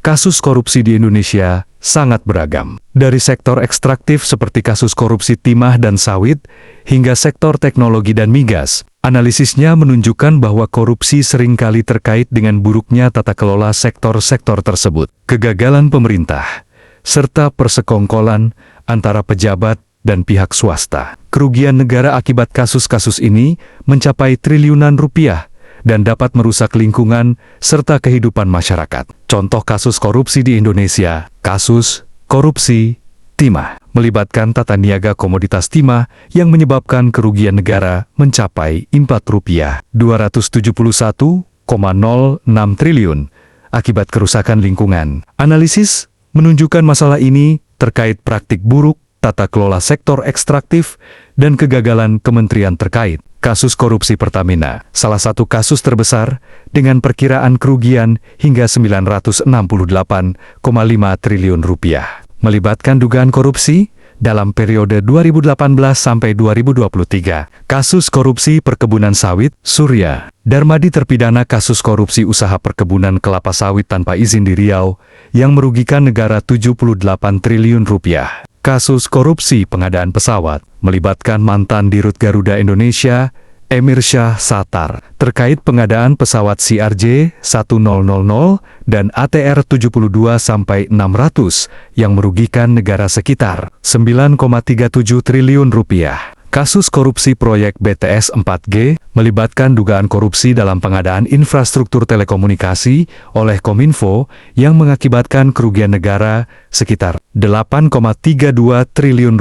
Kasus korupsi di Indonesia sangat beragam. Dari sektor ekstraktif seperti kasus korupsi timah dan sawit, hingga sektor teknologi dan migas, analisisnya menunjukkan bahwa korupsi seringkali terkait dengan buruknya tata kelola sektor-sektor tersebut, kegagalan pemerintah, serta persekongkolan antara pejabat dan pihak swasta. Kerugian negara akibat kasus-kasus ini mencapai triliunan rupiah dan dapat merusak lingkungan serta kehidupan masyarakat. Contoh kasus korupsi di Indonesia, kasus korupsi timah, melibatkan tata niaga komoditas timah yang menyebabkan kerugian negara mencapai Rp4 271,06 triliun akibat kerusakan lingkungan. Analisis menunjukkan masalah ini terkait praktik buruk tata kelola sektor ekstraktif dan kegagalan kementerian terkait. Kasus korupsi Pertamina, salah satu kasus terbesar dengan perkiraan kerugian hingga Rp968,5 triliun, melibatkan dugaan korupsi dalam periode 2018 sampai 2023. Kasus korupsi perkebunan sawit, Surya Darmadi terpidana kasus korupsi usaha perkebunan kelapa sawit tanpa izin di Riau yang merugikan negara Rp78 triliun. Kasus korupsi pengadaan pesawat, melibatkan mantan Dirut Garuda Indonesia, Emir Syah Sattar, terkait pengadaan pesawat CRJ-1000 dan ATR-72-600 yang merugikan negara sekitar Rp9,37 triliun. Kasus korupsi proyek BTS 4G, melibatkan dugaan korupsi dalam pengadaan infrastruktur telekomunikasi oleh Kominfo yang mengakibatkan kerugian negara sekitar Rp8,32 triliun.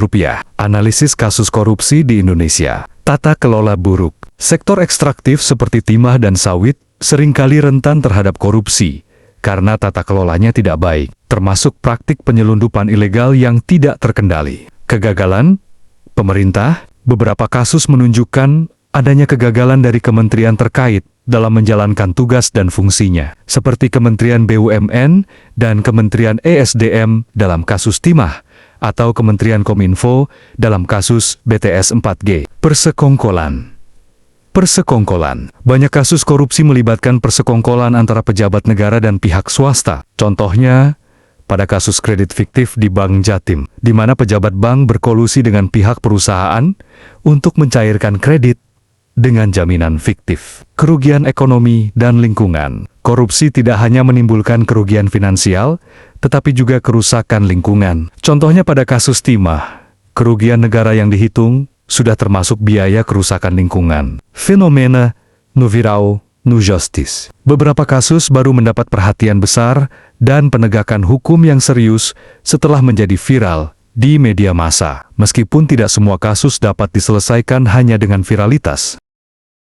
Analisis kasus korupsi di Indonesia. Tata kelola buruk. Sektor ekstraktif seperti timah dan sawit seringkali rentan terhadap korupsi karena tata kelolanya tidak baik, termasuk praktik penyelundupan ilegal yang tidak terkendali. Kegagalan pemerintah. Beberapa kasus menunjukkan adanya kegagalan dari kementerian terkait dalam menjalankan tugas dan fungsinya, seperti Kementerian BUMN dan Kementerian ESDM dalam kasus timah, atau Kementerian Kominfo dalam kasus BTS 4G. Persekongkolan. Banyak kasus korupsi melibatkan persekongkolan antara pejabat negara dan pihak swasta. Contohnya, pada kasus kredit fiktif di Bank Jatim, di mana pejabat bank berkolusi dengan pihak perusahaan untuk mencairkan kredit dengan jaminan fiktif. Kerugian ekonomi dan lingkungan. Korupsi tidak hanya menimbulkan kerugian finansial, tetapi juga kerusakan lingkungan. Contohnya pada kasus timah, kerugian negara yang dihitung sudah termasuk biaya kerusakan lingkungan. Fenomena Nuvirau Justice. Beberapa kasus baru mendapat perhatian besar dan penegakan hukum yang serius setelah menjadi viral di media massa. Meskipun tidak semua kasus dapat diselesaikan hanya dengan viralitas,